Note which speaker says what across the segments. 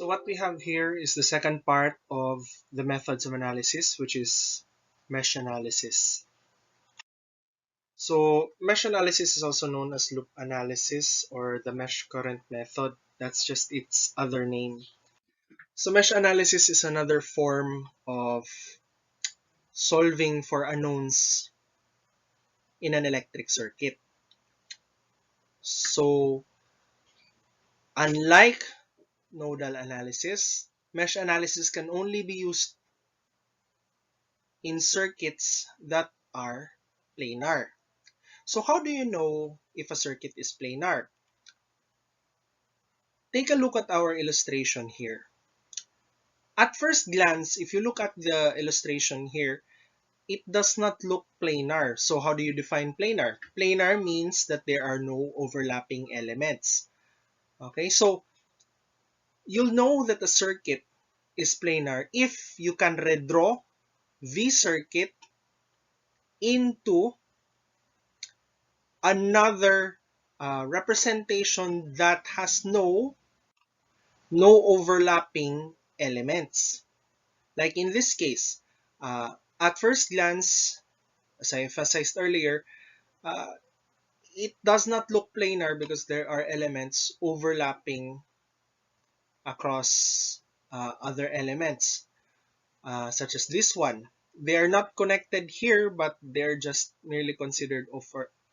Speaker 1: So what we have here is the second part of the methods of analysis, which is mesh analysis. So mesh analysis is also known as loop analysis or the mesh current method. That's just its other name. So mesh analysis is another form of solving for unknowns in an electric circuit. So unlike nodal analysis, mesh analysis can only be used in circuits that are planar. So how do you know if a circuit is planar? Take a look at our illustration here. At first glance, if you look at the illustration here, it does not look planar. So how do you define planar? Planar means that there are no overlapping elements. Okay, so you'll know that a circuit is planar if you can redraw the circuit into another representation that has no overlapping elements. Like in this case, at first glance, as I emphasized earlier, uh, it does not look planar because there are elements overlapping across other elements, such as this one. They are not connected here, but they're just merely considered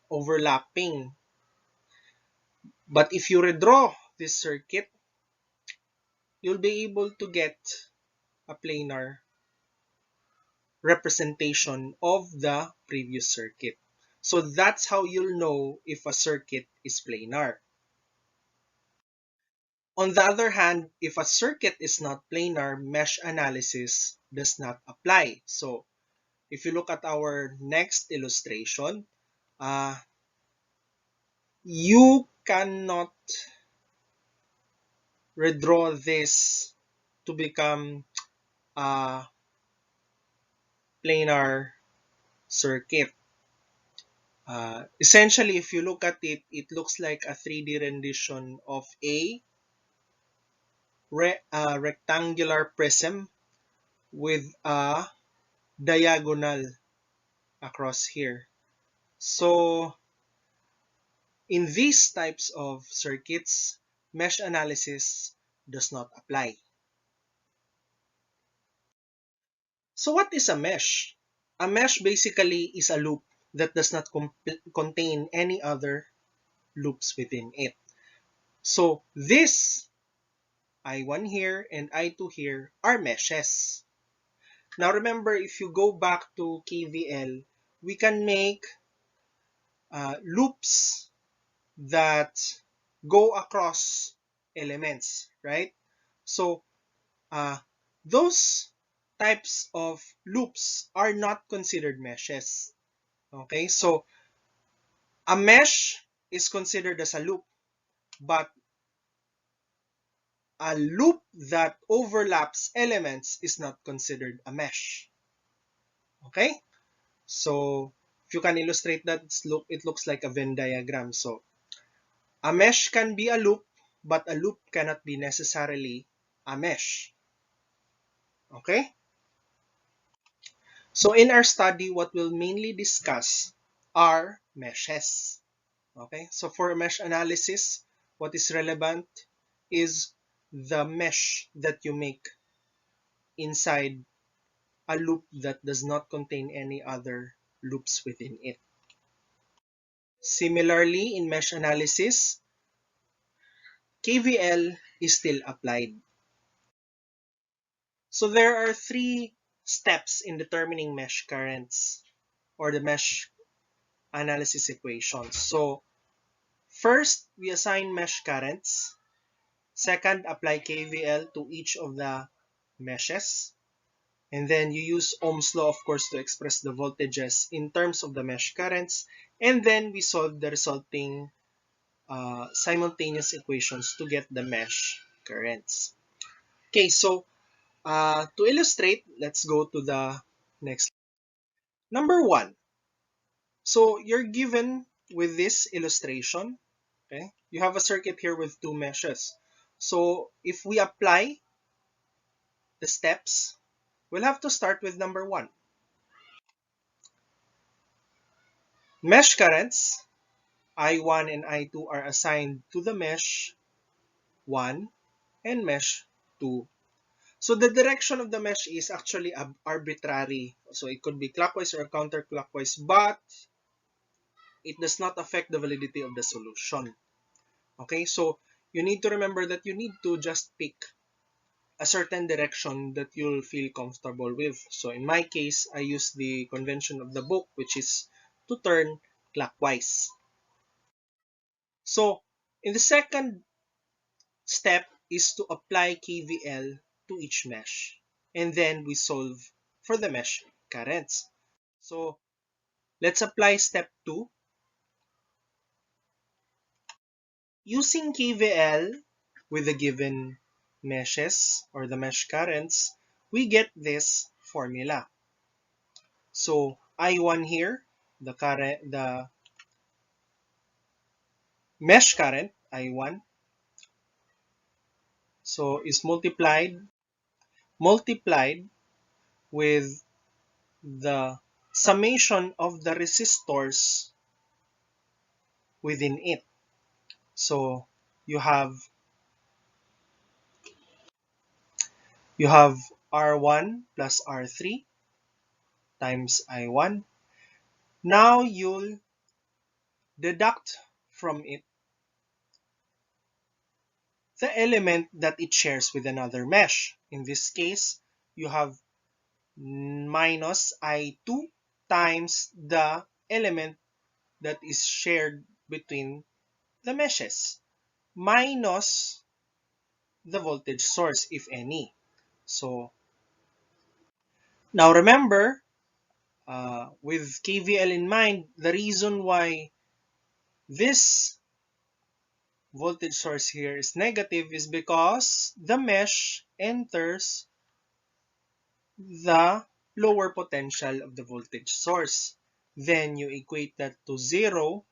Speaker 1: overlapping. But if you redraw this circuit, you'll be able to get a planar representation of the previous circuit. So that's how you'll know if a circuit is planar. On the other hand, if a circuit is not planar, mesh analysis does not apply. So if you look at our next illustration, you cannot redraw this to become a planar circuit. Essentially, if you look at it, it looks like a 3D rendition of a rectangular prism with a diagonal across here. So in these types of circuits, mesh analysis does not apply. So what is a mesh? A mesh basically is a loop that does not contain any other loops within it. So this I1 here and I2 here are meshes. Now remember, if you go back to KVL, we can make loops that go across elements, right? So those types of loops are not considered meshes. Okay, so a mesh is considered as a loop, but a loop that overlaps elements is not considered a mesh. Okay, so if you can illustrate that, it looks like a Venn diagram. So a mesh can be a loop, but a loop cannot be necessarily a mesh. Okay? So in our study, what we'll mainly discuss are meshes. Okay? So for mesh analysis, what is relevant is the mesh that you make inside a loop that does not contain any other loops within it. Similarly, in mesh analysis, KVL is still applied. So there are three steps in determining mesh currents or the mesh analysis equations. So first, we assign mesh currents. Second, apply KVL to each of the meshes. And then you use Ohm's law, of course, to express the voltages in terms of the mesh currents. And then we solve the resulting simultaneous equations to get the mesh currents. Okay, so to illustrate, let's go to the next. Number one. So you're given with this illustration, okay? You have a circuit here with two meshes. So if we apply the steps, we'll have to start with number 1. Mesh currents I1 and I2 are assigned to the mesh 1 and mesh 2. So the direction of the mesh is actually arbitrary. So it could be clockwise or counterclockwise, but it does not affect the validity of the solution. Okay, so you need to remember that you need to just pick a certain direction that you'll feel comfortable with. So in my case, I use the convention of the book, which is to turn clockwise. So in the second step is to apply KVL to each mesh. And then we solve for the mesh currents. So let's apply step 2. Using KVL with the given meshes or the mesh currents, we get this formula. So I1 here, the mesh current I1, so is multiplied with the summation of the resistors within it. So you have R1 plus R3 times I1. Now you'll deduct from it the element that it shares with another mesh. In this case, you have minus I2 times the element that is shared between the meshes minus the voltage source, if any. So now remember, with KVL in mind, the reason why this voltage source here is negative is because the mesh enters the lower potential of the voltage source. Then you equate that to 0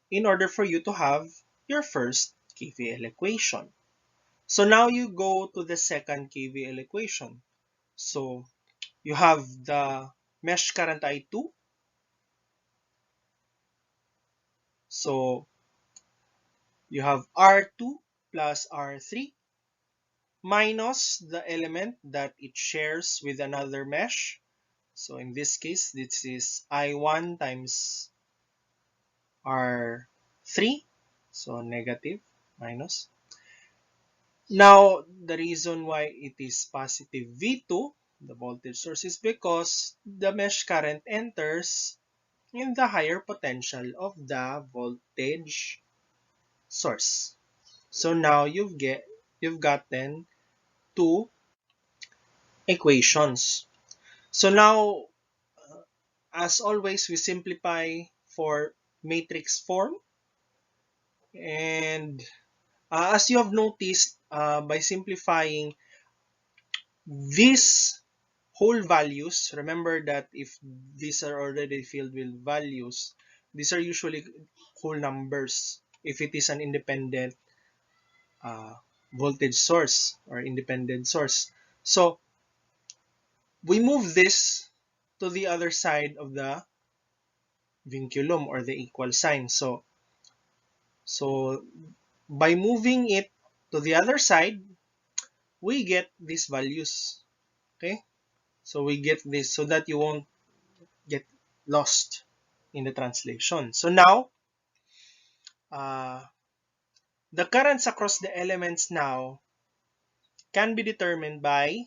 Speaker 1: in order for you to have your first KVL equation. So now you go to the second KVL equation. So you have the mesh current I2. So you have R2 plus R3 minus the element that it shares with another mesh. So in this case, this is I1 times R3. So negative minus. Now, the reason why it is positive V2, the voltage source, is because the mesh current enters in the higher potential of the voltage source. So now you've gotten two equations. So now, as always, we simplify for matrix form. And as you have noticed, by simplifying these whole values, remember that if these are already filled with values, these are usually whole numbers if it is an independent uh, voltage source or independent source. So we move this to the other side of the vinculum or the equal sign. So by moving it to the other side, we get these values. Okay? So we get this so that you won't get lost in the translation. So now, uh, the currents across the elements now can be determined by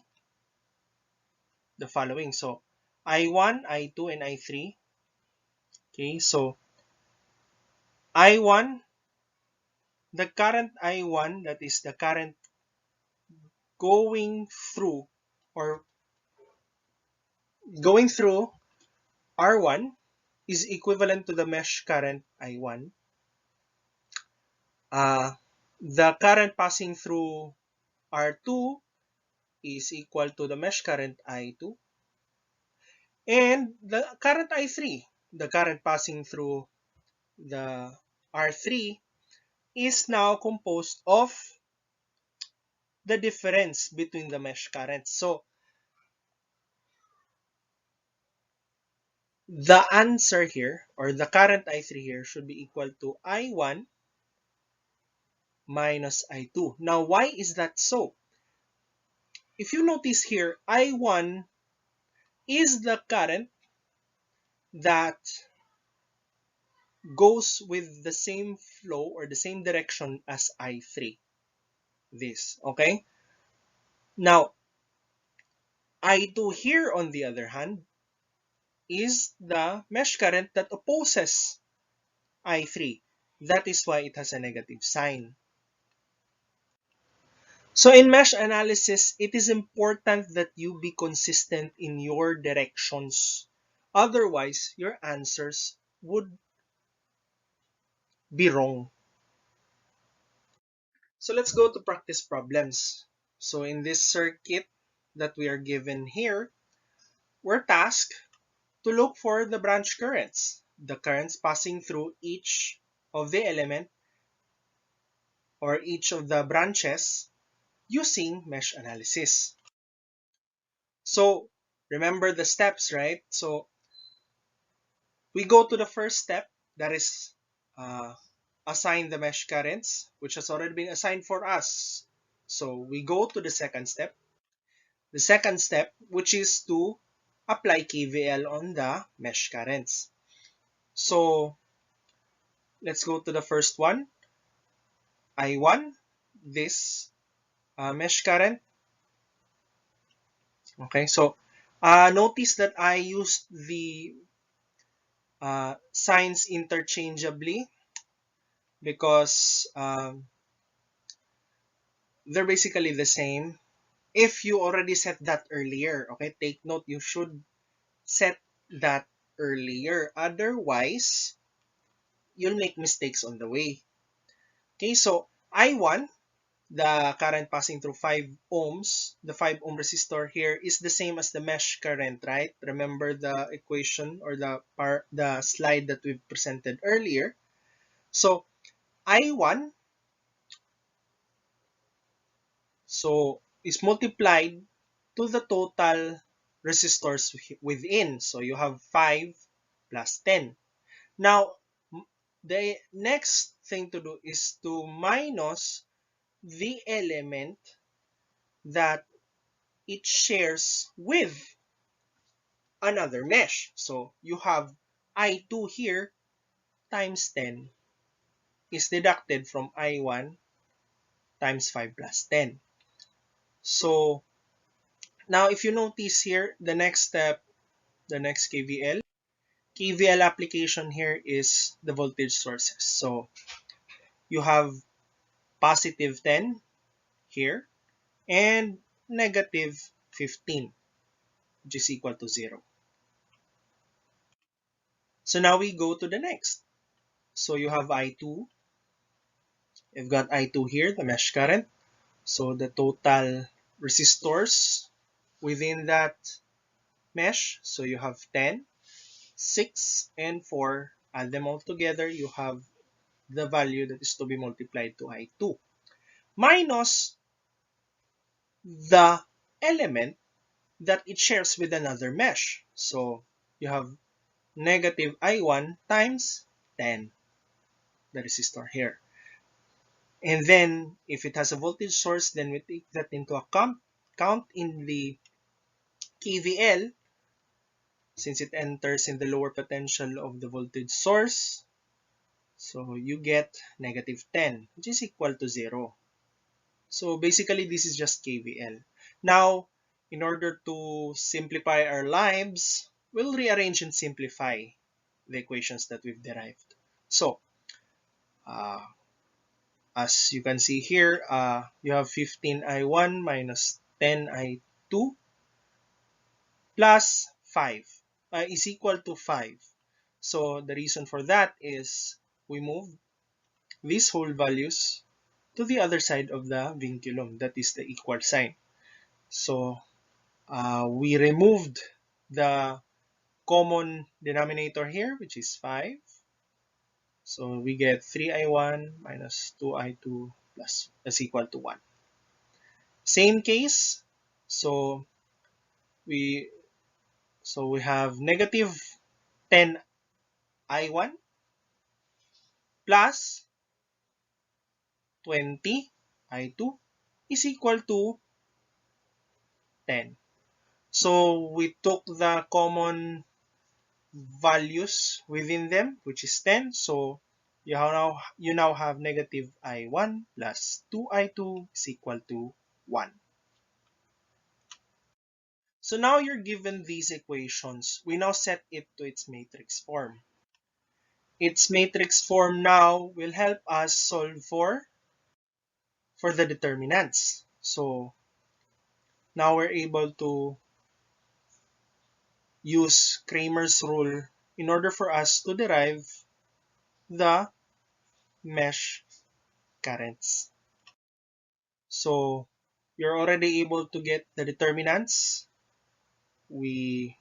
Speaker 1: the following. So I1, I2, and I3. Okay, so I1, the current I1, that is the current going through or going through R1 is equivalent to the mesh current I1. The current passing through R2 is equal to the mesh current I2. And the current I3, the current passing through the R3 is now composed of the difference between the mesh currents. So the answer here, or the current I3 here, should be equal to I1 minus I2. Now, why is that so? If you notice here, I1 is the current that goes with the same flow or the same direction as I3. This, okay? Now, I2 here, on the other hand, is the mesh current that opposes I3. That is why it has a negative sign. So in mesh analysis, it is important that you be consistent in your directions. Otherwise, your answers would be wrong. So let's go to practice problems. So in this circuit that we are given here, we're tasked to look for the branch currents, the currents passing through each of the element or each of the branches using mesh analysis. So remember the steps, right? So we go to the first step, that is assign the mesh currents, which has already been assigned for us. So we go to the second step. The second step, which is to apply KVL on the mesh currents. So let's go to the first one, I1, this mesh current. Okay, so notice that I used the signs interchangeably because they're basically the same. If you already set that earlier, okay, take note, you should set that earlier. Otherwise, you'll make mistakes on the way. Okay, so I1, the current passing through 5 ohms, the 5 ohm resistor here is the same as the mesh current, right? Remember the equation or the slide that we've presented earlier. So I1 is multiplied to the total resistors within. So you have 5 plus 10. Now, the next thing to do is to minus the element that it shares with another mesh. So you have I2 here times 10 is deducted from I1 times 5 plus 10. So now if you notice here, the next step, the next KVL, KVL application here is the voltage sources. So you have positive 10 here and negative 15, which is equal to 0. So now we go to the next. So you have I2. You've got I2 here, the mesh current. So the total resistors within that mesh. So you have 10, 6, and 4. Add them all together. You have the value that is to be multiplied to I2. Minus the element that it shares with another mesh. So you have negative I1 times 10, the resistor here. And then if it has a voltage source, then we take that into account in the KVL since it enters in the lower potential of the voltage source. So you get negative 10, which is equal to 0. So basically, this is just KVL. Now, in order to simplify our lives, we'll rearrange and simplify the equations that we've derived. So, uh, as you can see here, you have 15I1 minus 10I2 plus 5 is equal to 5. So the reason for that is we move these whole values to the other side of the vinculum, that is the equal sign. So we removed the common denominator here, which is 5. So we get 3i1 minus 2i2 plus is equal to 1. Same case. So we we have negative 10i1 plus 20i2 is equal to 10. So we took the common values within them, which is 10. So you now have negative i1 plus 2i2 is equal to 1. So now you're given these equations. We now set it to its matrix form. Its matrix form now will help us solve for the determinants. So now we're able to use Cramer's rule in order for us to derive the mesh currents. So you're already able to get the determinants. We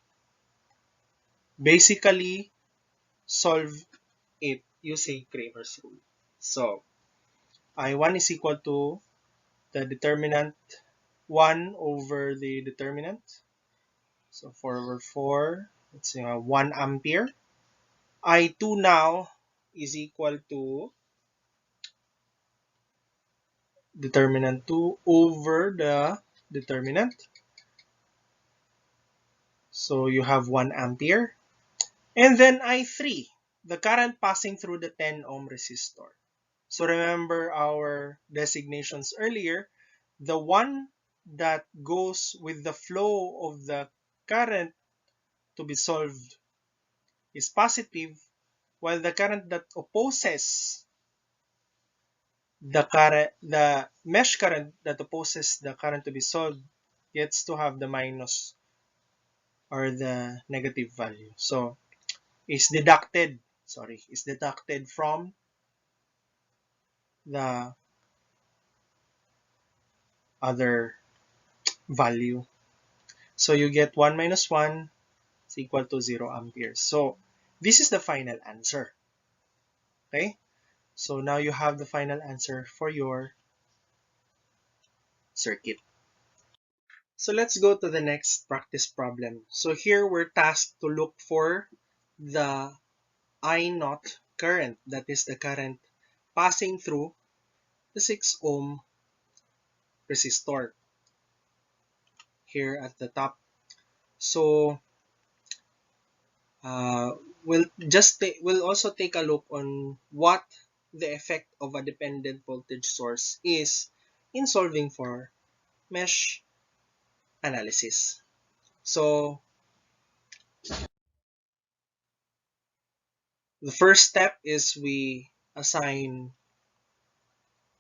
Speaker 1: basically solve it using Cramer's rule. So I1 is equal to the determinant 1 over the determinant. So 4 over 4, let's say 1 ampere. I2 now is equal to determinant 2 over the determinant. So you have 1 ampere. And then I3, the current passing through the 10 ohm resistor. So remember our designations earlier, the one that goes with the flow of the current to be solved is positive, while the current that opposes the mesh current that opposes the current to be solved gets to have the minus or the negative value. So is deducted, is deducted from the other value. So you get 1 minus 1 is equal to 0 amperes. So this is the final answer. Okay? So now you have the final answer for your circuit. So let's go to the next practice problem. So here we're tasked to look for the I naught current, that is the current passing through the 6 ohm resistor here at the top. So we'll also take a look on what the effect of a dependent voltage source is in solving for mesh analysis. So the first step is we assign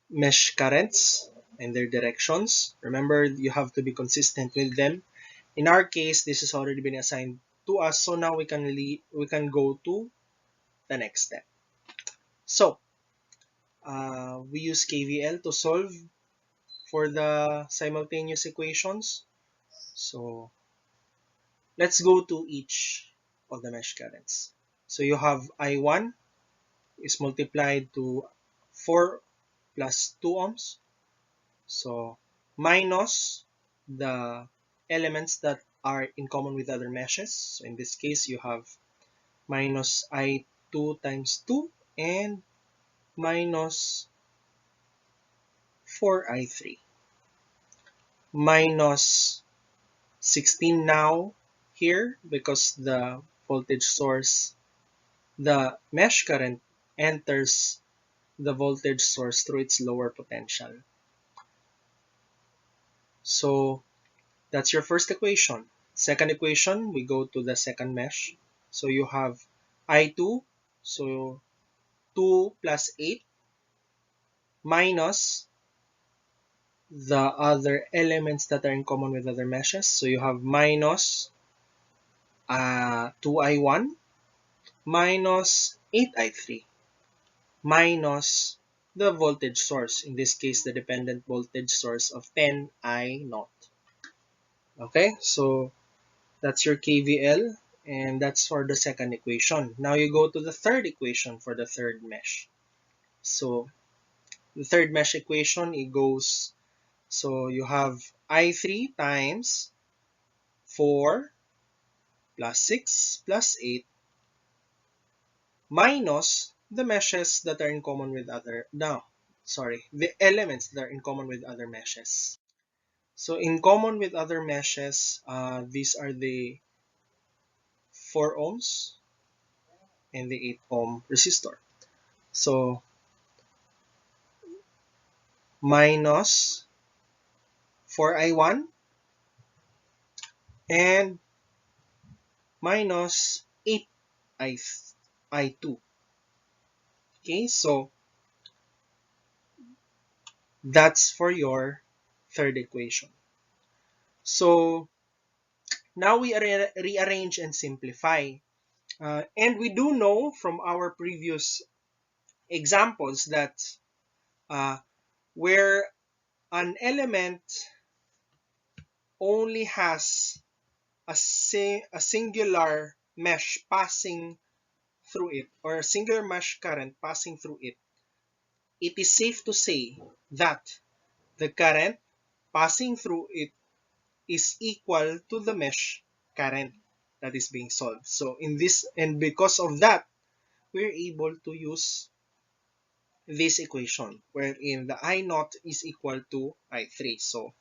Speaker 1: mesh currents and their directions. Remember, you have to be consistent with them. In our case, this has already been assigned to us, so now we can go to the next step. So we use KVL to solve for the simultaneous equations. So let's go to each of the mesh currents. So you have I1 is multiplied to 4 plus 2 ohms. So minus the elements that are in common with other meshes. So in this case, you have minus I2 times 2 and minus 4i3 minus 16 now here because the voltage source, the mesh current enters the voltage source through its lower potential. So that's your first equation. Second equation, we go to the second mesh. So you have I2, so 2 plus 8 minus the other elements that are in common with other meshes. So you have minus 2i1 minus 8i3 minus the voltage source, in this case the dependent voltage source of 10i naught. Okay, so that's your KVL. And that's for the second equation. Now you go to the third equation for the third mesh. So the third mesh equation, it goes, so you have I3 times 4 plus 6 plus 8 minus the meshes that are in common with other, no, sorry, the elements that are in common with other meshes. So in common with other meshes, these are the 4 ohms and the 8 ohm resistor. So minus 4i1 and minus 8i2. Okay, so that's for your third equation. So now we rearrange and simplify. And we do know from our previous examples that uh, where an element only has a singular mesh passing through it, or a singular mesh current passing through it, it is safe to say that the current passing through it is equal to the mesh current that is being solved. So in this, and because of that, we're able to use this equation wherein the I naught is equal to I3. So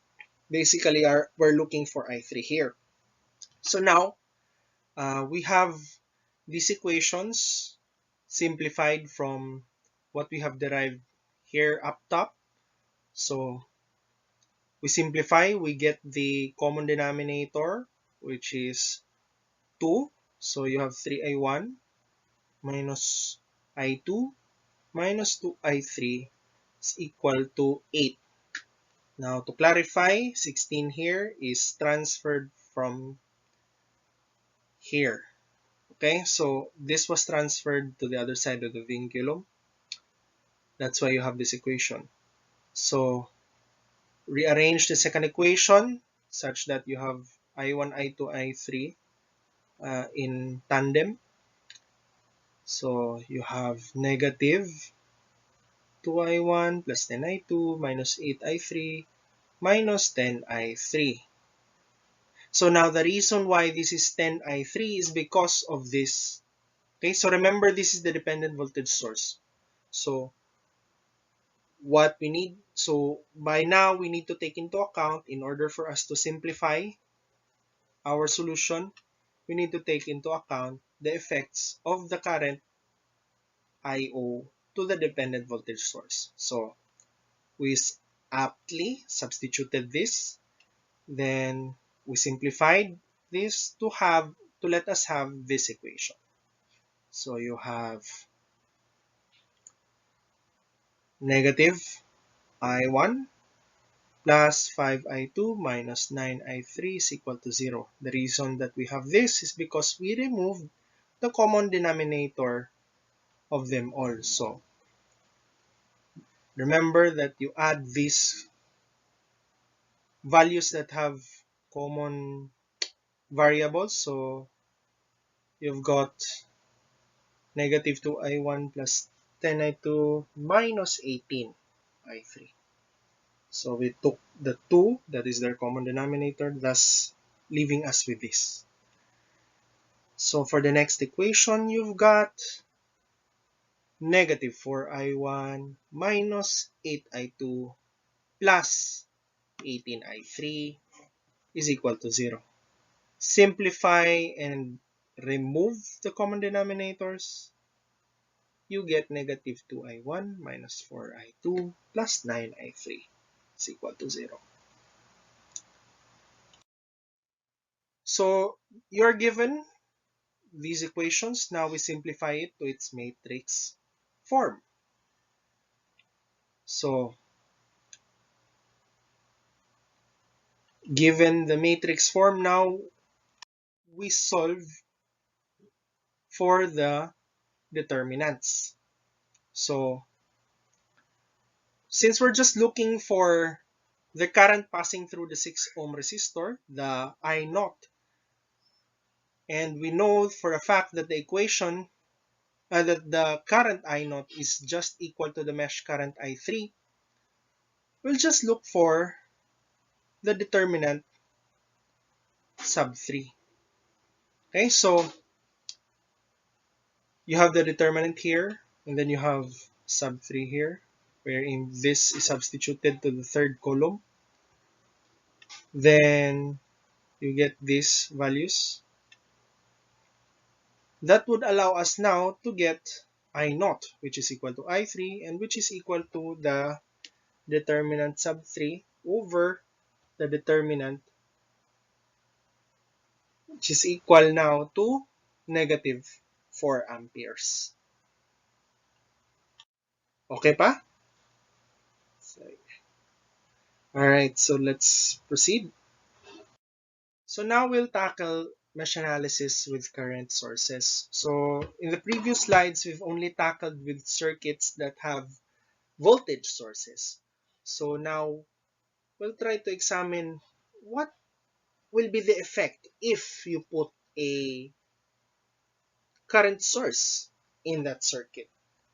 Speaker 1: basically we're looking for I3 here. So now we have these equations simplified from what we have derived here up top. So we simplify, we get the common denominator, which is 2. So you have 3i1 minus I2 minus 2i3 is equal to 8. Now to clarify, 16 here is transferred from here. Okay, so this was transferred to the other side of the vinculum. That's why you have this equation. So rearrange the second equation such that you have I1, I2, I3 in tandem. So you have negative 2i1 plus 10i2 minus 8i3 minus 10i3. So now the reason why this is 10i3 is because of this. Okay, so remember this is the dependent voltage source. So what we need, so by now we need to take into account, in order for us to simplify our solution, we need to take into account the effects of the current IO to the dependent voltage source. So we aptly substituted this, then we simplified this to let us have this equation. So you have negative I1 plus 5i2 minus 9i3 is equal to 0. The reason that we have this is because we removed the common denominator of them all. So remember that you add these values that have common variables. So you've got negative 2i1 plus 10i2 minus 18i3. So we took the 2, that is their common denominator, thus leaving us with this. So for the next equation, you've got negative 4i1 minus 8i2 plus 18i3 is equal to 0. Simplify and remove the common denominators. You get negative 2i1 minus 4i2 plus 9i3 is equal to 0. So you're given these equations. Now we simplify it to its matrix form. So given the matrix form, now we solve for the determinants. So since we're just looking for the current passing through the 6 ohm resistor, the I naught, And we know for a fact that the equation, that the current I0 is just equal to the mesh current I3. We'll just look for the determinant sub 3. Okay, so you have the determinant here, and then you have sub 3 here, wherein this is substituted to the third column. Then you get these values. That would allow us now to get I0, which is equal to I3, and which is equal to the determinant sub 3 over the determinant, which is equal now to negative 4 amperes. Okay pa? Alright, so let's proceed. So now we'll tackle mesh analysis with current sources. So in the previous slides, we've only tackled with circuits that have voltage sources. So now we'll try to examine what will be the effect if you put a current source in that circuit.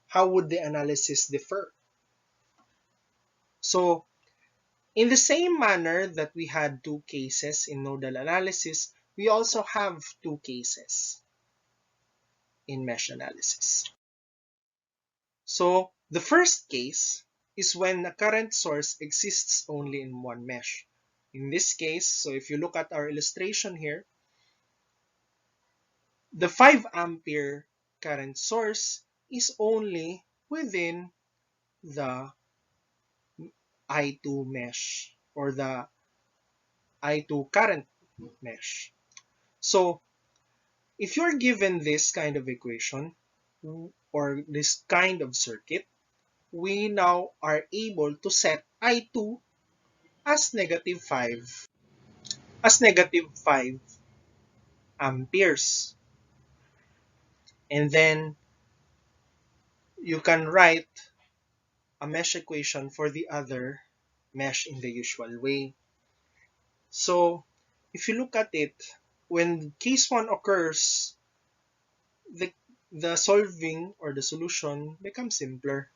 Speaker 1: How would the analysis differ? So in the same manner that we had two cases in nodal analysis, we also have two cases in mesh analysis. So the first case is when a current source exists only in one mesh. In this case, so if you look at our illustration here, the 5 ampere current source is only within the I2 mesh or the I2 current mesh. So if you're given this kind of equation or this kind of circuit, we now are able to set I2 as negative 5 amperes. And then you can write a mesh equation for the other mesh in the usual way. So if you look at it, when case 1 occurs, the, the solving or the solution becomes simpler.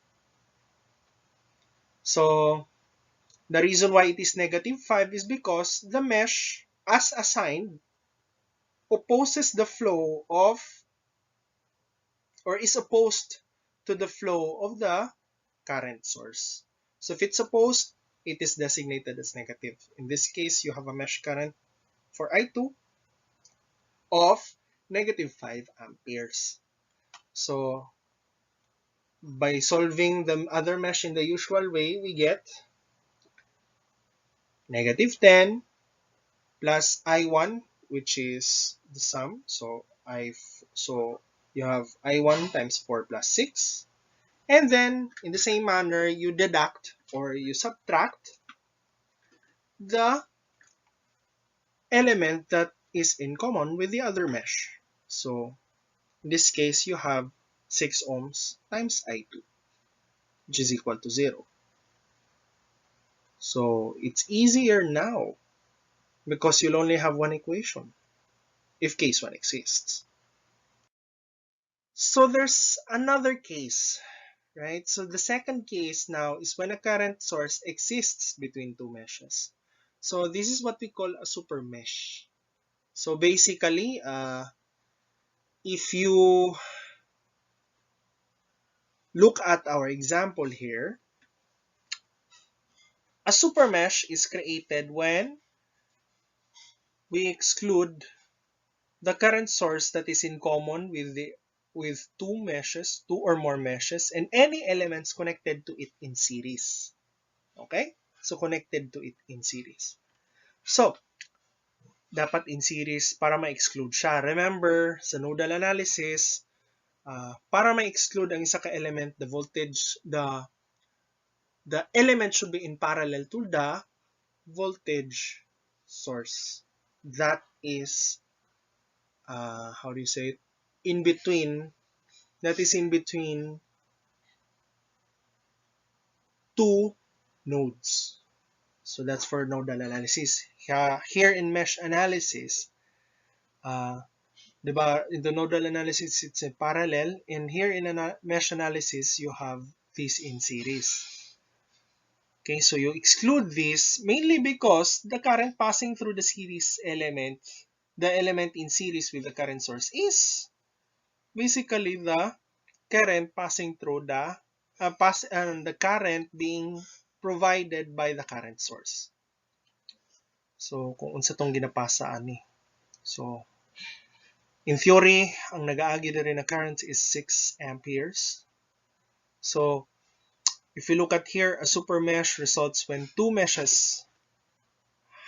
Speaker 1: So the reason why it is negative 5 is because the mesh, as assigned, opposes the flow of, or is opposed to the flow of the current source. So if it's opposed, it is designated as negative. In this case, you have a mesh current for I2 of negative 5 amperes. So by solving the other mesh in the usual way, we get negative 10 plus I1, which is the sum. So you have I1 times 4 plus 6. And then in the same manner, you deduct or you subtract the element that is in common with the other mesh. So in this case, you have 6 ohms times I2, which is equal to 0. So it's easier now because you'll only have one equation if case 1 exists. So there's another case, right? So the second case now is when a current source exists between two meshes. So this is what we call a super mesh. So basically, if you look at our example here, a super mesh is created when we exclude the current source that is in common with two or more meshes, and any elements connected to it in series. Okay? So connected to it in series. So dapat in series para ma-exclude siya. Remember, sa nodal analysis, para ma-exclude ang isa ka element, the element should be in parallel to the voltage source. That is, how do you say it? In between, that is in between two nodes. So that's for nodal analysis. Here in mesh analysis, Diba? In the nodal analysis, it's a parallel. And here in mesh analysis, you have this in series. Okay, so you exclude this mainly because the current passing through the series element, the element in series with the current source is basically the current passing through the current being provided by the current source. So, kung unsa tong ginapasa ani. So, in theory, ang nag-aagi diri na current is 6 amperes. So, if you look at here, a super mesh results when two meshes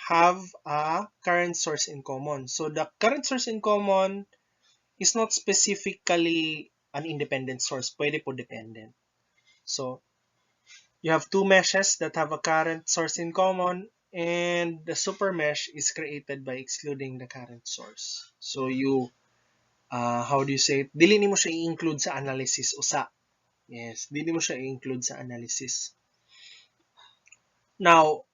Speaker 1: have a current source in common. So, the current source in common is not specifically an independent source. Pwede po dependent. So, you have two meshes that have a current source in common, and the super mesh is created by excluding the current source. So, you how do you say it? Dili nimo siya i-include sa analysis usa. Yes, dili mo siya i-include sa analysis. Now,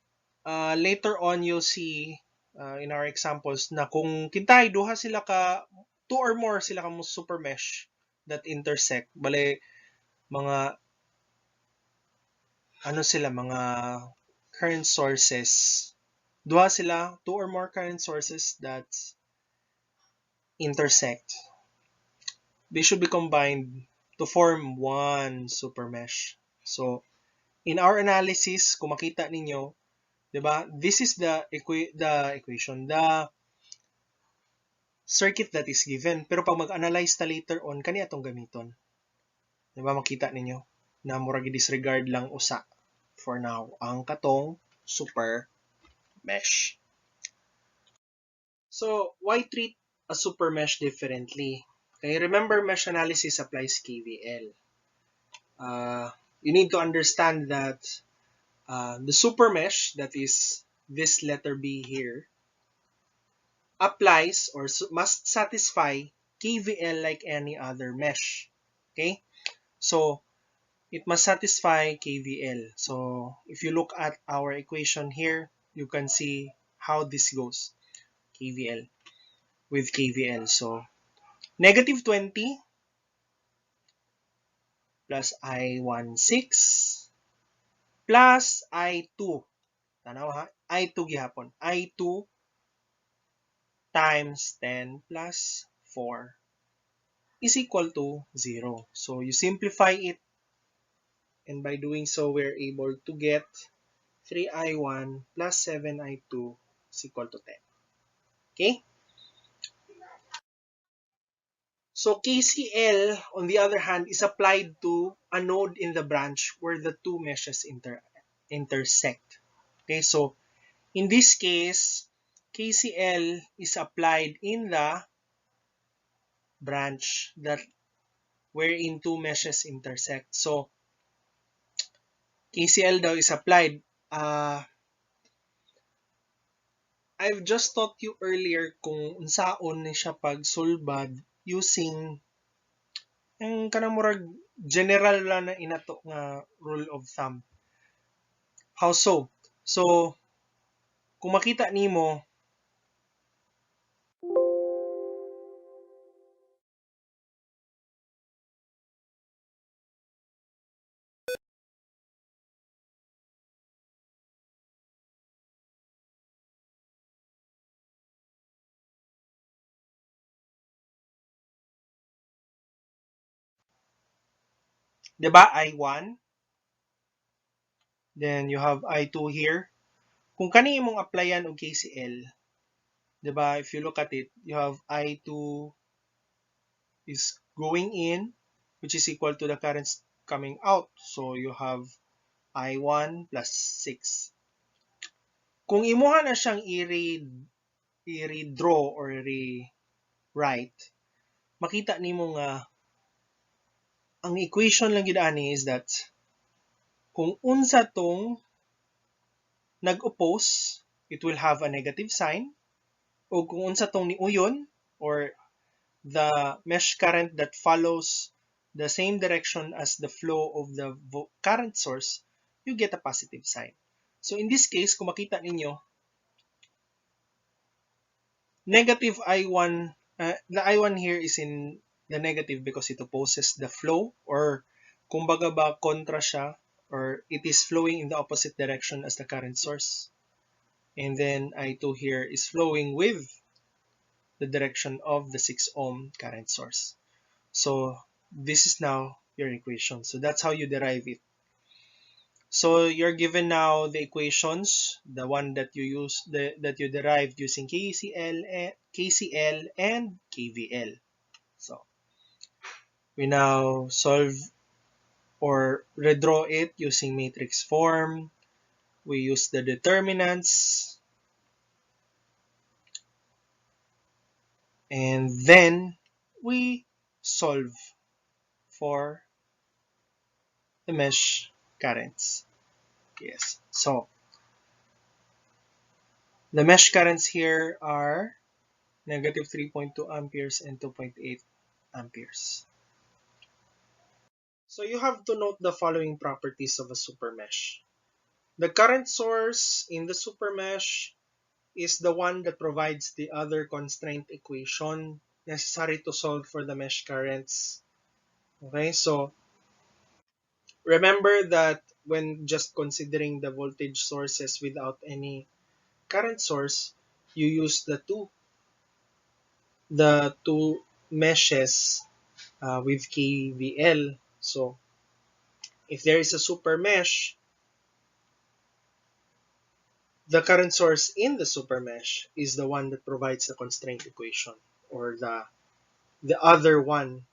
Speaker 1: later on you'll see in our examples na kung kintay duha sila ka two or more sila ka mo super mesh that intersect, bale mga ano sila mga current sources. Duha sila, two or more current sources that intersect. They should be combined to form one super mesh. So, in our analysis, kung makita ninyo, 'di ba? This is the equation, the circuit that is given. Pero pag mag-analyze ta later on, kani atong gamiton. 'Di ba makita ninyo na murag disregard lang usa for now ang katong super mesh. So, why treat a super mesh differently? Okay, remember mesh analysis applies KVL. You need to understand that the super mesh, that is this letter B here, applies or must satisfy KVL like any other mesh. Okay? So, it must satisfy KVL. So, if you look at our equation here, you can see how this goes. KVL with KVL. So, negative 20 plus I16 plus I2. Tanaw ha? I2 gihapon. I2 times 10 plus 4 is equal to 0. So, you simplify it, and by doing so, we're able to get 3I1 plus 7I2 is equal to 10. Okay? So, KCL, on the other hand, is applied to a node in the branch where the two meshes intersect. Okay, so in this case, KCL is applied in the branch that wherein two meshes intersect. So, KCL daw is applied. I've just taught you earlier kung unsaon ni siya pagsulbad using ang kanang murag general lang na inato nga rule of thumb. How so? So, kung makita nimo, di ba, I1, then you have I2 here. Kung kani imong applyan og KCL, di ba, if you look at it, you have I2 is going in, which is equal to the currents coming out. So, you have I1 plus 6. Kung imuha na siyang i-redraw or i-write, makita nimo nga ang equation lang gid ani is that kung unsa tong nag-oppose, it will have a negative sign. O kung unsa tong niuyon or the mesh current that follows the same direction as the flow of the current source, you get a positive sign. So in this case, kung makita ninyo, negative I1 The I1 here is in the negative because it opposes the flow, or kumbaga ba kontra siya, or it is flowing in the opposite direction as the current source. And then I2 here is flowing with the direction of the 6 ohm current source. So this is now your equation. So that's how you derive it. So you're given now the equations, the one that you use, that you derived using KCL and KVL. So we now solve or redraw it using matrix form. We use the determinants, and then we solve for the mesh currents. Yes. So the mesh currents here are negative 3.2 amperes and 2.8 amperes. So you have to note the following properties of a super mesh. The current source in the super mesh is the one that provides the other constraint equation necessary to solve for the mesh currents. Okay, so remember that when just considering the voltage sources without any current source, you use the two meshes with KVL. So if there is a super mesh, the current source in the super mesh is the one that provides the constraint equation, or the other one,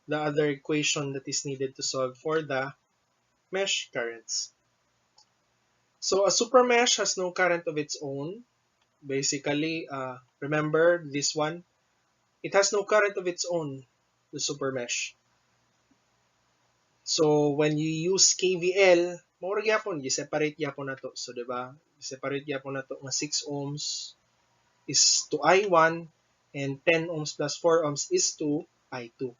Speaker 1: the other equation that is needed to solve for the mesh currents. So a super mesh has no current of its own. Basically, remember this one, it has no current of its own, the super mesh. So when you use KVL, maura gyapon gi-separate gyapon nato. So diba? Separate gyapon nato nga 6 ohms is to I1 and 10 ohms plus 4 ohms is to I2.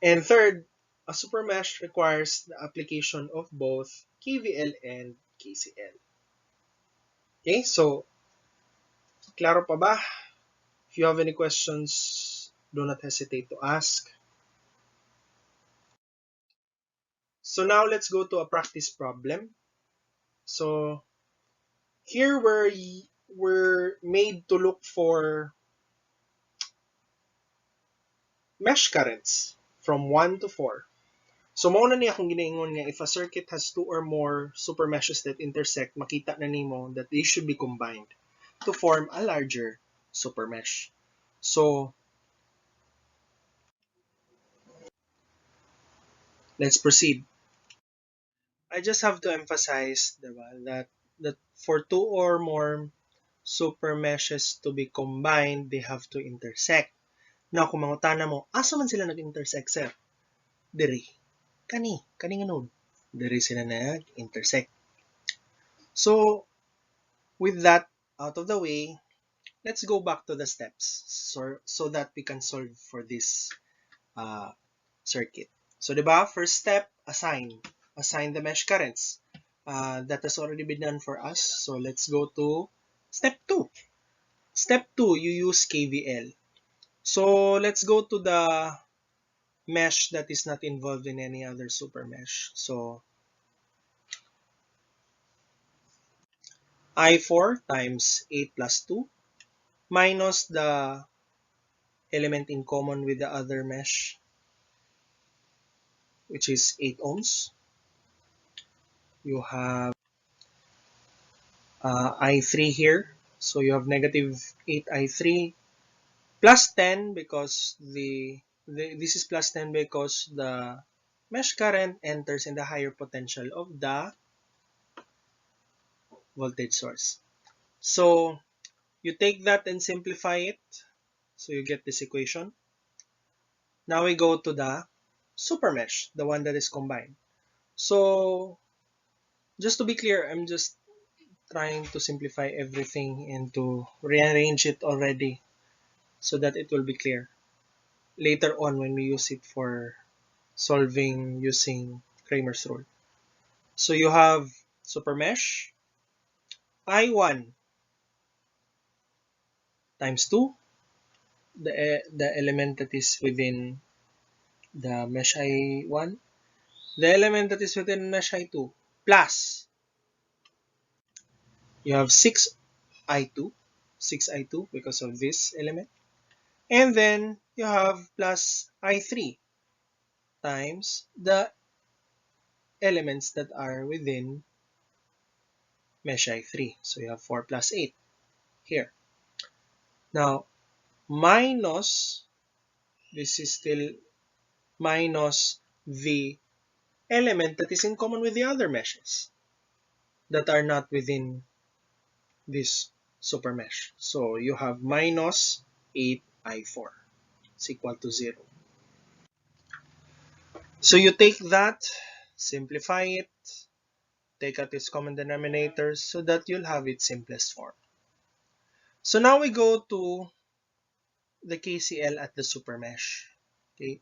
Speaker 1: And third, a super mesh requires the application of both KVL and KCL. Okay, so klaro pa ba? If you have any questions, do not hesitate to ask. So now let's go to a practice problem. So here we're made to look for mesh currents from 1 to 4. So mao na ni akong ginaingon nga if a circuit has two or more super meshes that intersect, makita na nimo that they should be combined to form a larger super mesh. So let's proceed. I just have to emphasize, diba, that for two or more super meshes to be combined, they have to intersect. Now, kung mangutana mo, asa man sila nag-intersect, sir? Diri. Kani nga node. Diri sila nag-intersect. So, with that out of the way, let's go back to the steps so that we can solve for this uh, circuit. So, diba, first step, assign. Assign the mesh currents. That has already been done for us. So, let's go to step 2. Step 2, you use KVL. So, let's go to the mesh that is not involved in any other super mesh. So, I4 times 8 plus 2 minus the element in common with the other mesh, which is 8 ohms. You have I3 here. So you have negative 8 I3 plus 10 because this is plus 10 because the mesh current enters in the higher potential of the voltage source. So you take that and simplify it. So you get this equation. Now we go to the super mesh, the one that is combined. So just to be clear, I'm just trying to simplify everything and to rearrange it already so that it will be clear later on when we use it for solving using Kramer's rule. So you have super mesh, I1 times 2, the element that is within the mesh I1, the element that is within mesh I2, plus you have 6I2, 6I2 because of this element, and then you have plus I3 times the elements that are within mesh I3. So you have 4 plus 8 here. Now, minus, this is still minus the element that is in common with the other meshes that are not within this super mesh. So you have minus 8I4 is equal to 0. So you take that, simplify it, take out its common denominators so that you'll have its simplest form. So now we go to the KCL at the super mesh. Okay,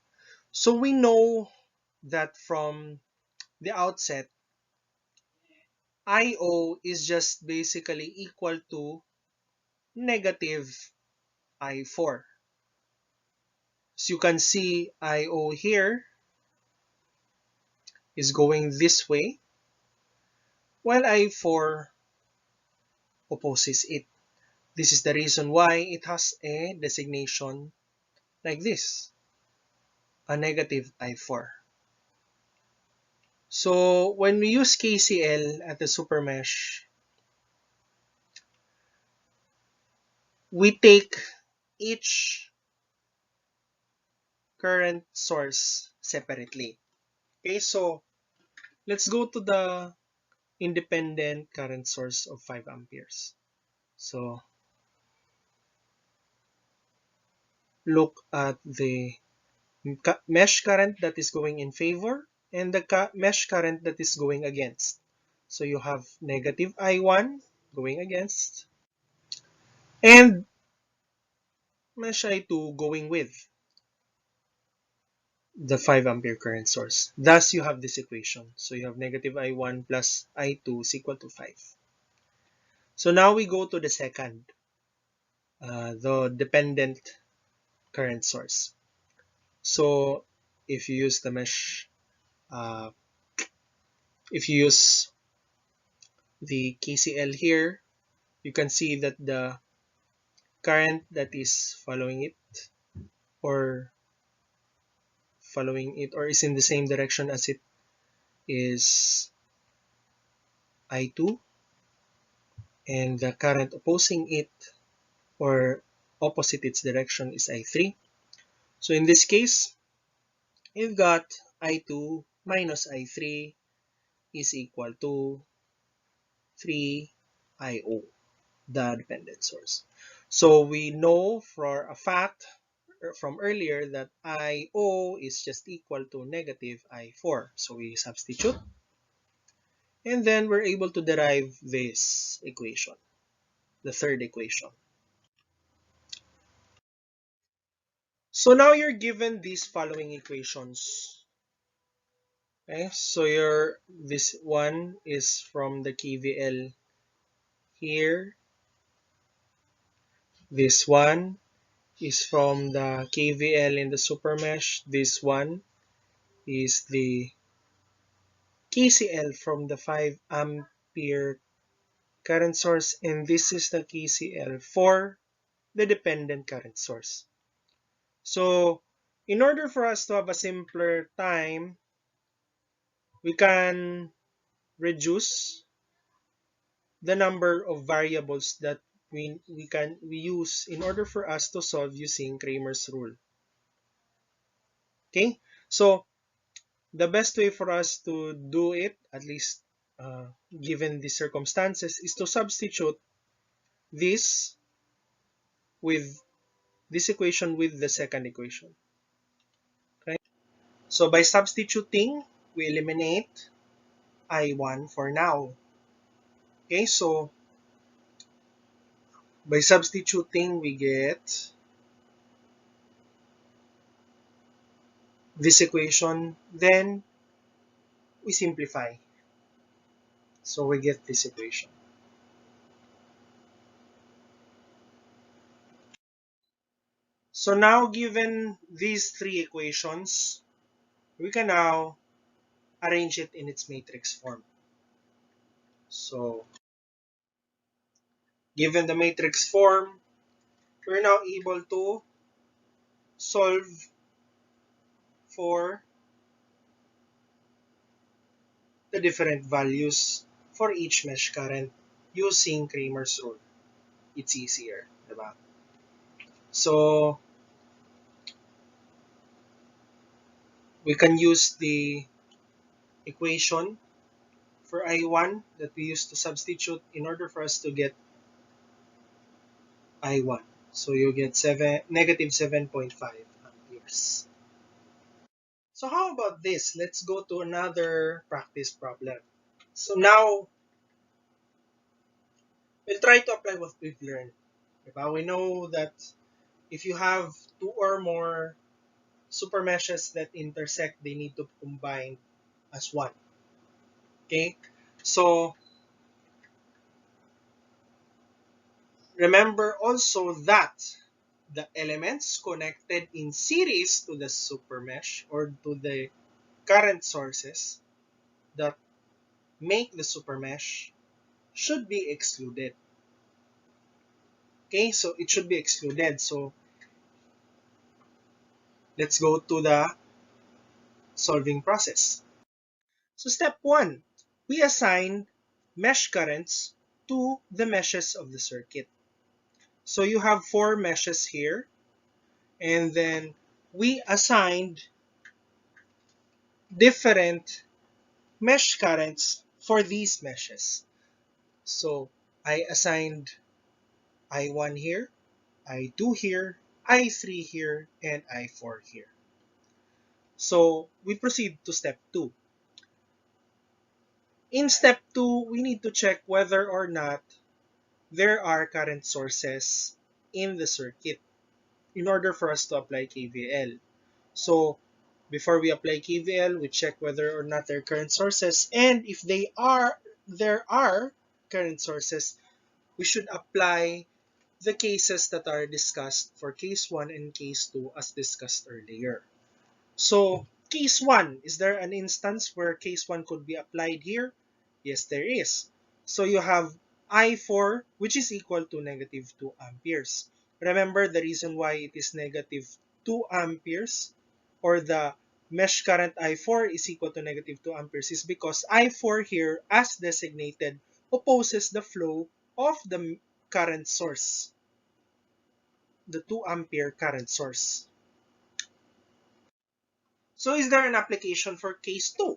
Speaker 1: so we know that from the outset, IO is just basically equal to negative I4. So you can see IO here is going this way, while I4 opposes it. This is the reason why it has a designation like this, a negative I4. So when we use KCL at the supermesh, we take each current source separately. Okay, so let's go to the independent current source of 5 amperes. So look at the mesh current that is going in favor and the mesh current that is going against. So you have negative I1 going against and mesh I2 going with the 5 ampere current source. Thus, you have this equation. So you have negative I1 plus I2 is equal to 5. So now we go to the second, the dependent current source. So if you use the mesh, uh, if you use the KCL here, you can see that the current that is or following it or is in the same direction as it is I2, and the current opposing it or opposite its direction is I3. So in this case, you've got I2 minus I3 is equal to 3IO, the dependent source. So we know for a fact from earlier that IO is just equal to negative I4. So we substitute and then we're able to derive this equation, the third equation. So now you're given these following equations. Okay, so this one is from the KVL here. This one is from the KVL in the supermesh. This one is the KCL from the 5 ampere current source, and this is the KCL for the dependent current source. So in order for us to have a simpler time, we can reduce the number of variables that we use in order for us to solve using Cramer's rule. Okay, so the best way for us to do it, at least given the circumstances, is to substitute this with this equation with the second equation. Okay, so by substituting, we eliminate I1 for now. Okay, so by substituting, we get this equation, then we simplify. So we get this equation. So now, given these three equations, we can now arrange it in its matrix form. So, given the matrix form, we're now able to solve for the different values for each mesh current using Cramer's rule. It's easier, diba? So, we can use the equation for I1 that we used to substitute in order for us to get I1. So you get negative 7.5 amperes. So how about this? Let's go to another practice problem. So now, we'll try to apply what we've learned. Diba? We know that if you have two or more super meshes that intersect, they need to combine as one. Okay? So, remember also that the elements connected in series to the super mesh or to the current sources that make the super mesh should be excluded. Okay, so it should be excluded. So let's go to the solving process. So step 1, we assign mesh currents to the meshes of the circuit. So you have 4 meshes here, and then we assigned different mesh currents for these meshes. So I assigned I1 here, I2 here, I3 here, and I4 here. So we proceed to step 2. In step 2, we need to check whether or not there are current sources in the circuit in order for us to apply KVL. So before we apply KVL, we check whether or not there are current sources, and if there are current sources, we should apply the cases that are discussed for case 1 and case 2 as discussed earlier. So, case 1, is there an instance where case 1 could be applied here? Yes, there is. So, you have I4, which is equal to negative 2 amperes. Remember the reason why it is negative 2 amperes, or the mesh current I4 is equal to negative 2 amperes, is because I4 here, as designated, opposes the flow of the current source, the 2 ampere current source. So is there an application for case 2?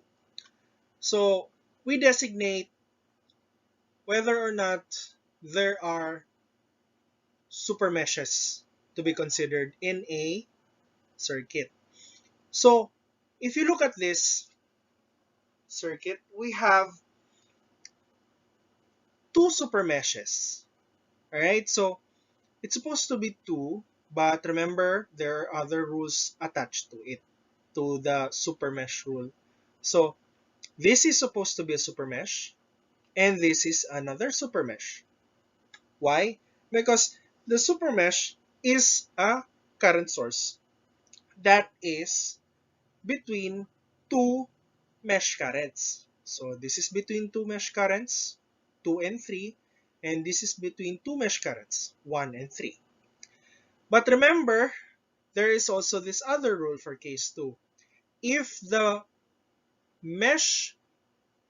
Speaker 1: So we designate whether or not there are super meshes to be considered in a circuit. So if you look at this circuit, we have two super meshes. Alright, so it's supposed to be two, but remember there are other rules attached to it, to the super mesh rule. So this is supposed to be a super mesh, and this is another super mesh. Why? Because the super mesh is a current source that is between two mesh currents. So this is between two mesh currents, 2 and 3, and this is between two mesh currents, 1 and 3. But remember, there is also this other rule for case 2. If the mesh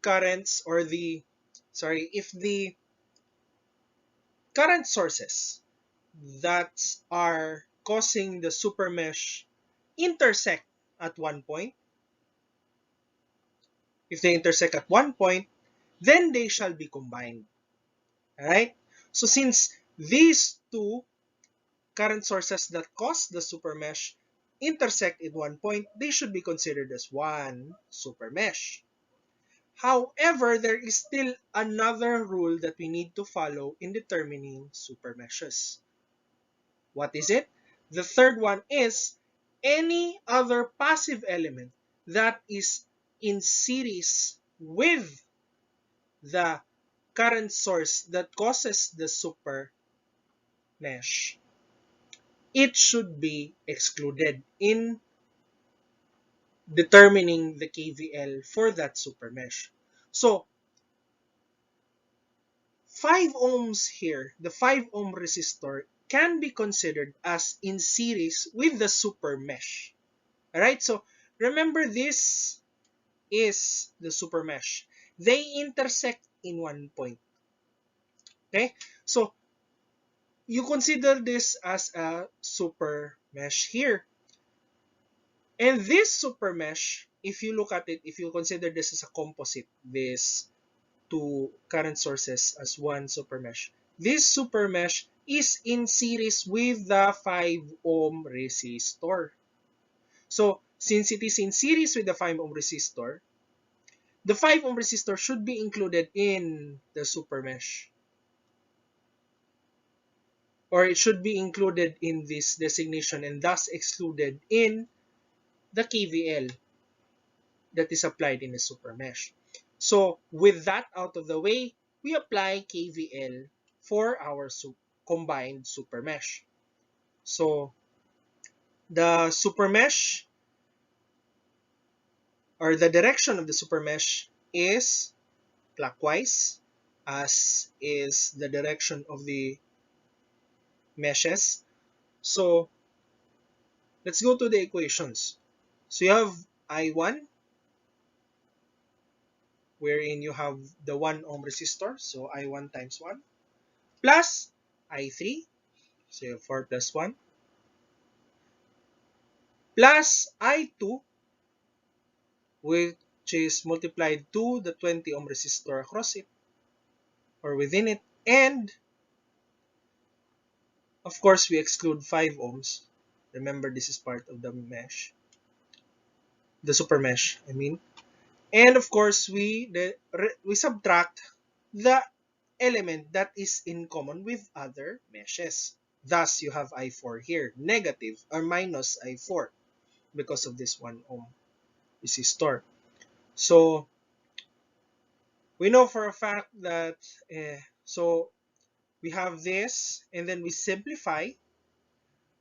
Speaker 1: currents or if the current sources that are causing the super mesh intersect at one point, if they intersect at one point, then they shall be combined. Alright? So since these two current sources that cause the super mesh intersect at one point, they should be considered as one super mesh. However, there is still another rule that we need to follow in determining super meshes. What is it? The third one is any other passive element that is in series with the current source that causes the super mesh it should be excluded in determining the KVL for that super mesh. So 5 ohms here, the 5 ohm resistor can be considered as in series with the super mesh. Alright, so remember this is the super mesh. They intersect in one point. Okay, so you consider this as a super mesh here. And this super mesh, if you look at it, if you consider this as a composite, this two current sources as one super mesh, this super mesh is in series with the 5 ohm resistor. So since it is in series with the 5 ohm resistor, the 5 ohm resistor should be included in the super mesh, or it should be included in this designation and thus excluded in the KVL that is applied in the super mesh. So with that out of the way, we apply KVL for our combined super mesh. So the super mesh, or the direction of the super mesh, is clockwise, as is the direction of the meshes. So let's go to the equations. So you have I1, wherein you have the 1 ohm resistor, so I1 times 1, plus I3, so you have 4 plus 1, plus I2, which is multiplied to the 20 ohm resistor across it, or within it, and of course we exclude 5 ohms. Remember, this is part of the mesh, the super mesh, I mean. And of course, we subtract the element that is in common with other meshes. Thus, you have I4 here, negative or minus I4 because of this 1 ohm resistor. So we know for a fact that, so we have this, and then we simplify.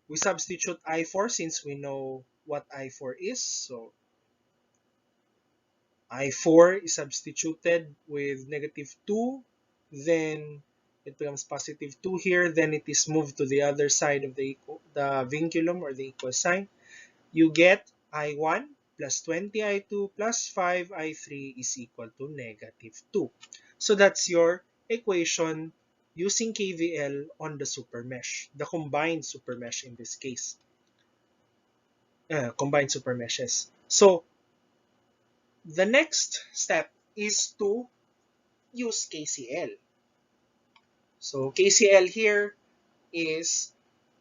Speaker 1: We substitute I4 since we know what I4 is. So I4 is substituted with negative 2, then it becomes positive 2 here, then it is moved to the other side of the vinculum, or the equal sign. You get I1 plus 20 I2 plus 5 I3 is equal to negative 2. So that's your equation using KVL on the super mesh, the combined super mesh in this case, combined super meshes. So the next step is to use KCL. So KCL here is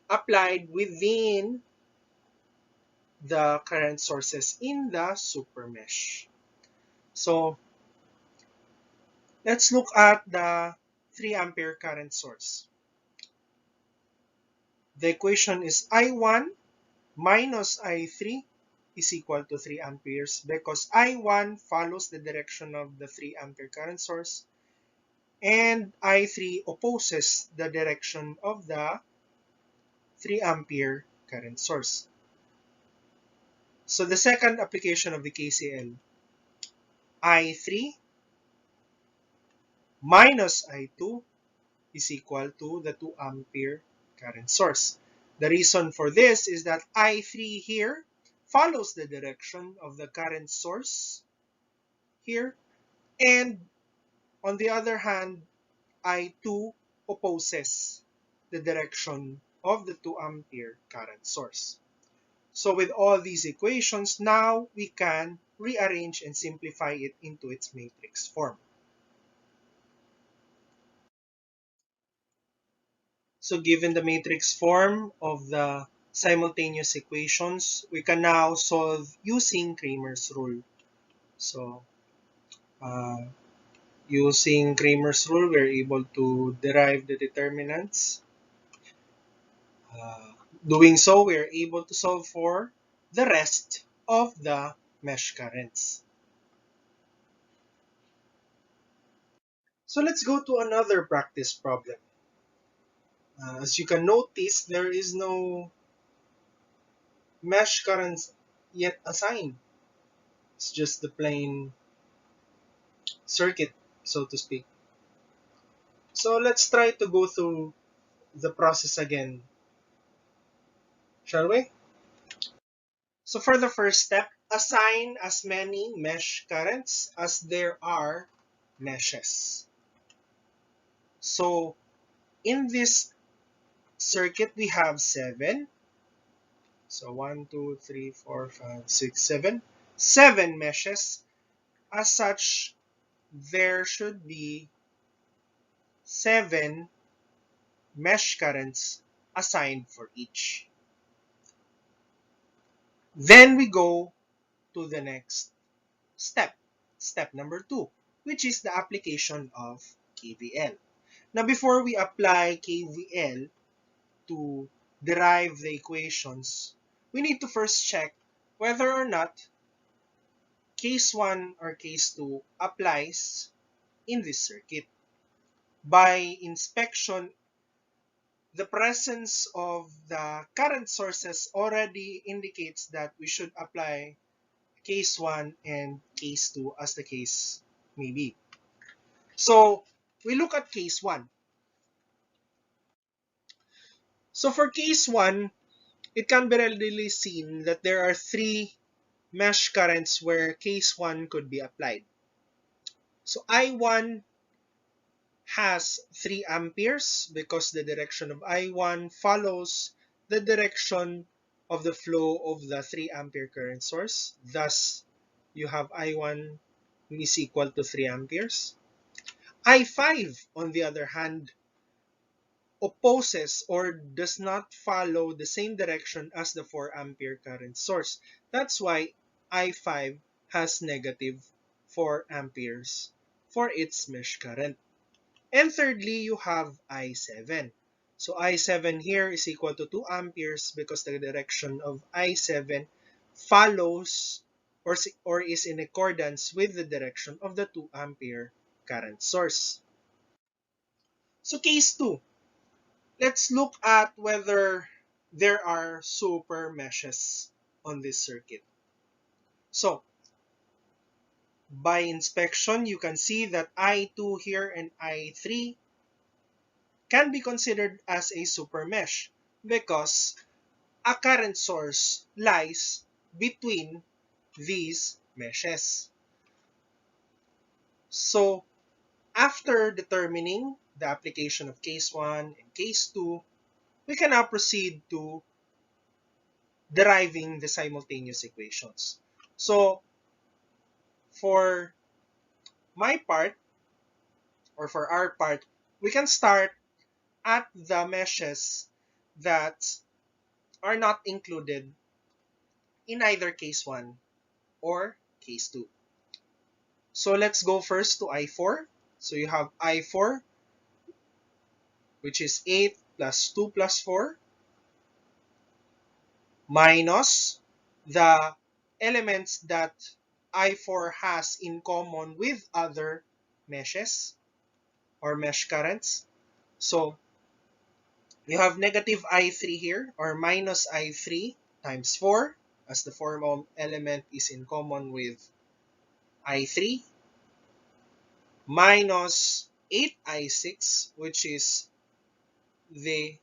Speaker 1: applied within the current sources in the super mesh. So let's look at the 3 ampere current source. The equation is I1 minus I3 is equal to 3 amperes because I1 follows the direction of the 3 ampere current source and I3 opposes the direction of the 3 ampere current source. So the second application of the KCL, I3 minus I2 is equal to the 2 ampere current source. The reason for this is that I3 here follows the direction of the current source here, and on the other hand, I2 opposes the direction of the 2 ampere current source. So with all these equations, now we can rearrange and simplify it into its matrix form. So given the matrix form of the simultaneous equations, we can now solve using Cramer's rule. So uh, using Cramer's rule, we're able to derive the determinants. Uh, Doing so, we're able to solve for the rest of the mesh currents. So let's go to another practice problem. As you can notice, there is no mesh currents yet assigned. It's just the plain circuit, so to speak. So let's try to go through the process again, shall we? So for the first step, assign as many mesh currents as there are meshes. So in this circuit, we have 7. So 1, 2, 3, 4, 5, 6, 7. 7 meshes. As such, there should be 7 mesh currents assigned for each. Then we go to the next step, step number 2, which is the application of KVL. Now, before we apply KVL to derive the equations, we need to first check whether or not case 1 or case 2 applies in this circuit. By inspection, the presence of the current sources already indicates that we should apply case 1 and case 2 as the case may be. So we look at case 1. So for case 1, it can be readily seen that there are 3 mesh currents where case 1 could be applied. So I1 has 3 amperes because the direction of I1 follows the direction of the flow of the 3 ampere current source. Thus, you have I1 is equal to 3 amperes. I5, on the other hand, opposes or does not follow the same direction as the 4 ampere current source. That's why I5 has negative 4 amperes for its mesh current. And thirdly, you have I7. So I7 here is equal to 2 amperes because the direction of I7 follows or is in accordance with the direction of the 2 ampere current source. So case 2, let's look at whether there are super meshes on this circuit. So by inspection, you can see that I2 here and I3 can be considered as a super mesh because a current source lies between these meshes. So after determining the application of case 1 and case 2, we can now proceed to deriving the simultaneous equations. So for my part, or for our part, we can start at the meshes that are not included in either case 1 or case 2. So let's go first to I4. So you have I4, which is 8 plus 2 plus 4, minus the elements that I4 has in common with other meshes or mesh currents. So you have negative I3 here, or minus I3 times 4, as the form element is in common with I3, minus 8I6, which is the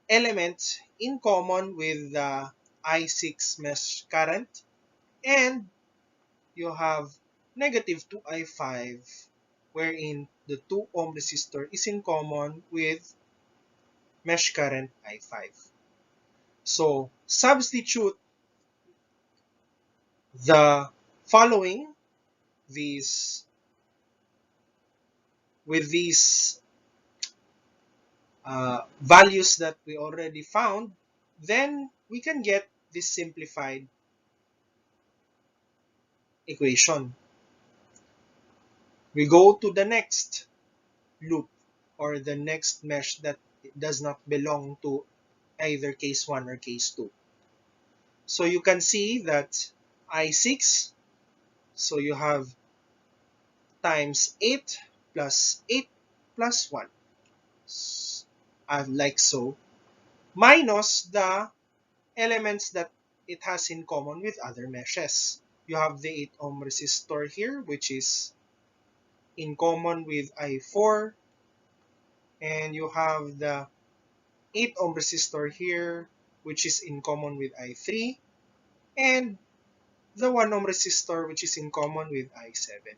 Speaker 1: element in common with the I6 mesh current, and you have negative 2I5, wherein the 2 ohm resistor is in common with mesh current I5. So substitute the following these with these values that we already found, then we can get this simplified equation. We go to the next loop or the next mesh that does not belong to either case 1 or case 2. So you can see that I6, so you have times 8 plus 8 plus 1, like so, minus the elements that it has in common with other meshes. You have the 8 ohm resistor here, which is in common with I4, and you have the 8 ohm resistor here, which is in common with I3, and the 1 ohm resistor, which is in common with I7.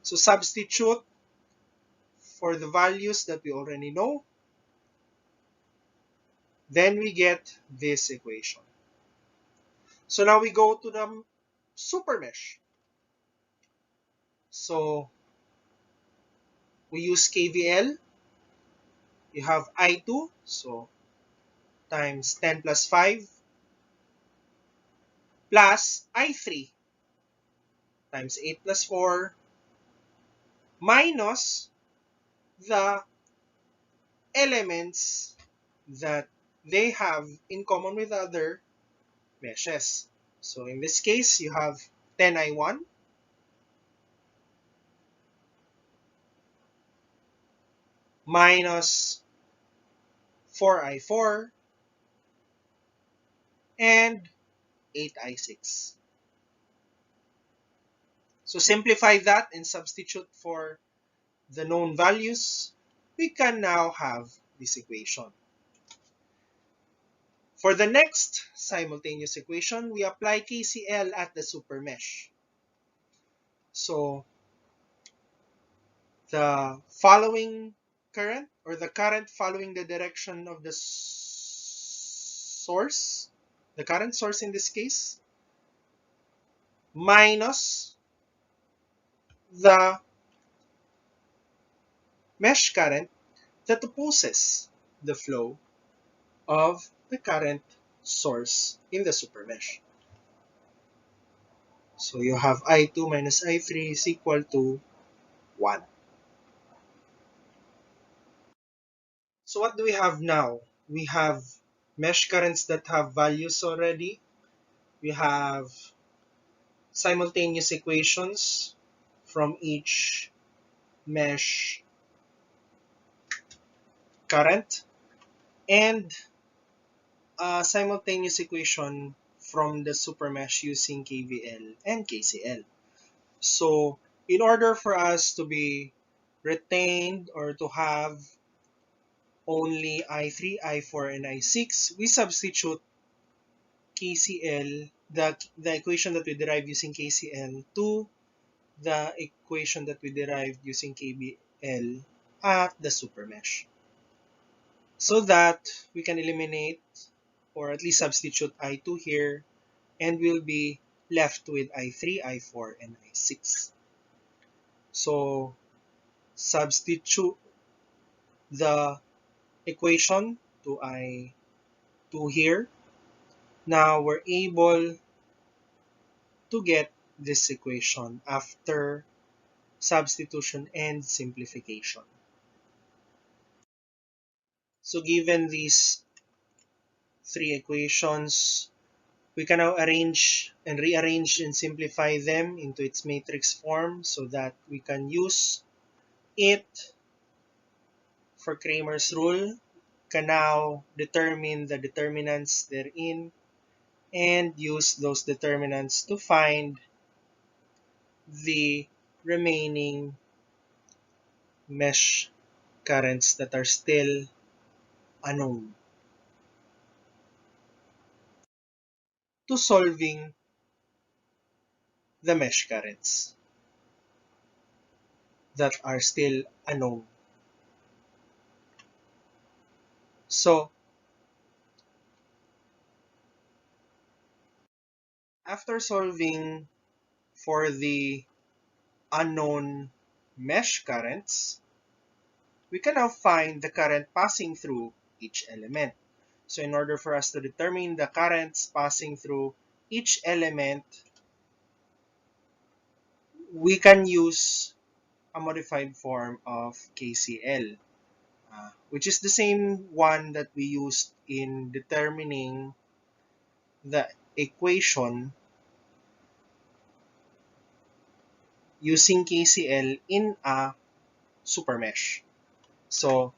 Speaker 1: So substitute for the values that we already know, then we get this equation. So now we go to the super mesh. So we use KVL. You have I2, so times 10 plus 5 plus I3 times 8 plus 4 minus the elements that they have in common with other meshes. So in this case, you have 10I1 minus 4I4 and 8I6. So simplify that and substitute for the known values. We can now have this equation. For the next simultaneous equation, we apply KCL at the super mesh. So the following current, or the current following the direction of the source, the current source in this case, minus the mesh current that opposes the flow of the current source in the super mesh. So you have I2 minus I3 is equal to 1. So what do we have now? We have mesh currents that have values already. We have simultaneous equations from each mesh current, and a simultaneous equation from the super mesh using KVL and KCL. So in order for us to be retained or to have only I3, I4, and I6, we substitute KCL, the equation that we derived using KCL, to the equation that we derived using KVL at the super mesh, so that we can eliminate or at least substitute I2 here, and we'll be left with I3, I4, and I6. So substitute the equation to I2 here. Now we're able to get this equation after substitution and simplification. So given these three equations, we can now arrange and rearrange and simplify them into its matrix form so that we can use it for Kramer's rule, can now determine the determinants therein and use those determinants to find the remaining mesh currents that are still unknown, to solving the mesh currents that are still unknown. So after solving for the unknown mesh currents, we can now find the current passing through each element. So in order for us to determine the currents passing through each element, we can use a modified form of KCL, which is the same one that we used in determining the equation using KCL in a super mesh. So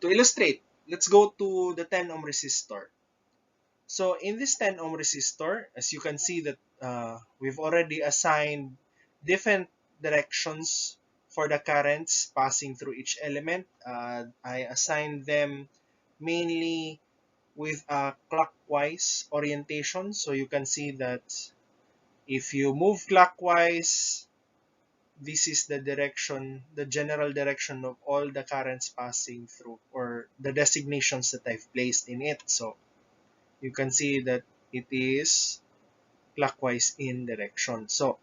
Speaker 1: to illustrate, let's go to the 10 ohm resistor. So in this 10 ohm resistor, as you can see that we've already assigned different directions for the currents passing through each element. I assigned them mainly with a clockwise orientation. So you can see that if you move clockwise, this is the direction, the general direction of all the currents passing through, or the designations that I've placed in it. So you can see that it is clockwise in direction. So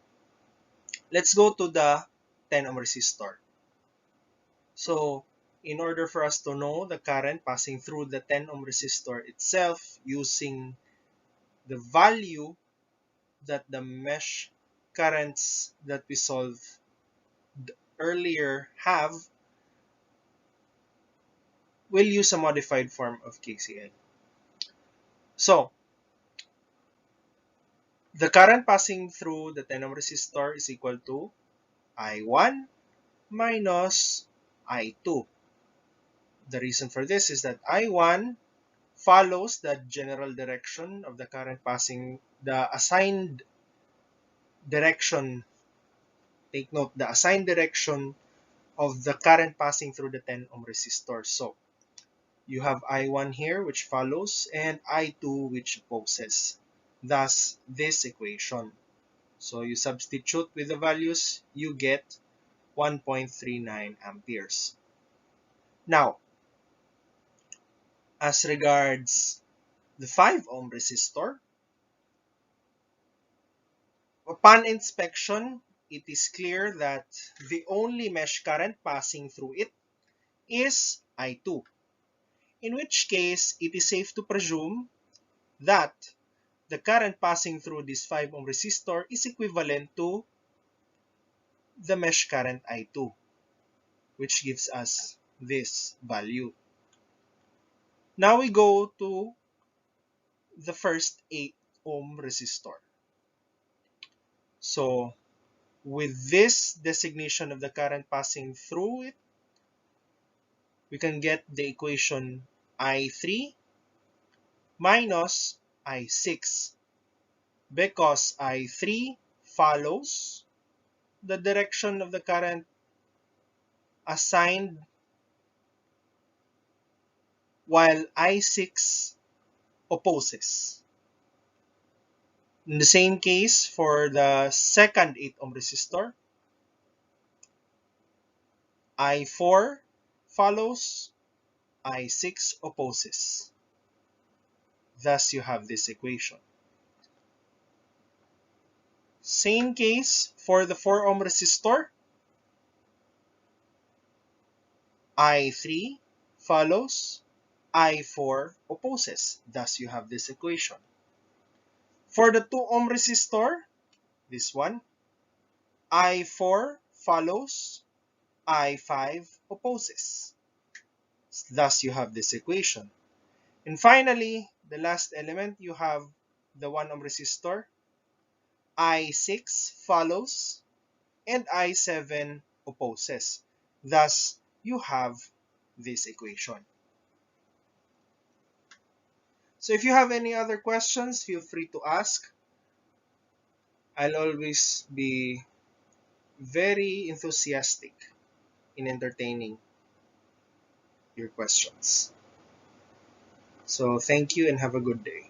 Speaker 1: let's go to the 10 ohm resistor. So in order for us to know the current passing through the 10 ohm resistor itself, using the value that the mesh currents that we solved earlier have, we'll use a modified form of KCL. So the current passing through the 10 ohm resistor is equal to I1 minus I2. The reason for this is that I1 follows the general direction of the current passing, the assigned direction, take note, the assigned direction of the current passing through the 10 ohm resistor. So you have I1 here, which follows, and I2, which opposes. Thus, this equation. So you substitute with the values, you get 1.39 amperes. Now, as regards the 5 ohm resistor, upon inspection, it is clear that the only mesh current passing through it is I2, in which case it is safe to presume that the current passing through this 5 ohm resistor is equivalent to the mesh current I2, which gives us this value. Now we go to the first 8 ohm resistor. So with this designation of the current passing through it, we can get the equation I3 minus I6, because I3 follows the direction of the current assigned, while I6 opposes. In the same case for the second 8 ohm resistor, I4 follows, I6 opposes. Thus you have this equation. Same case for the 4 ohm resistor, I3 follows, I4 opposes. Thus you have this equation. For the 2 ohm resistor, this one, I4 follows, I5 opposes. Thus you have this equation. And finally, the last element, you have the 1 ohm resistor, I6 follows, and I7 opposes. Thus you have this equation. So if you have any other questions, feel free to ask. I'll always be very enthusiastic in entertaining your questions. So thank you and have a good day.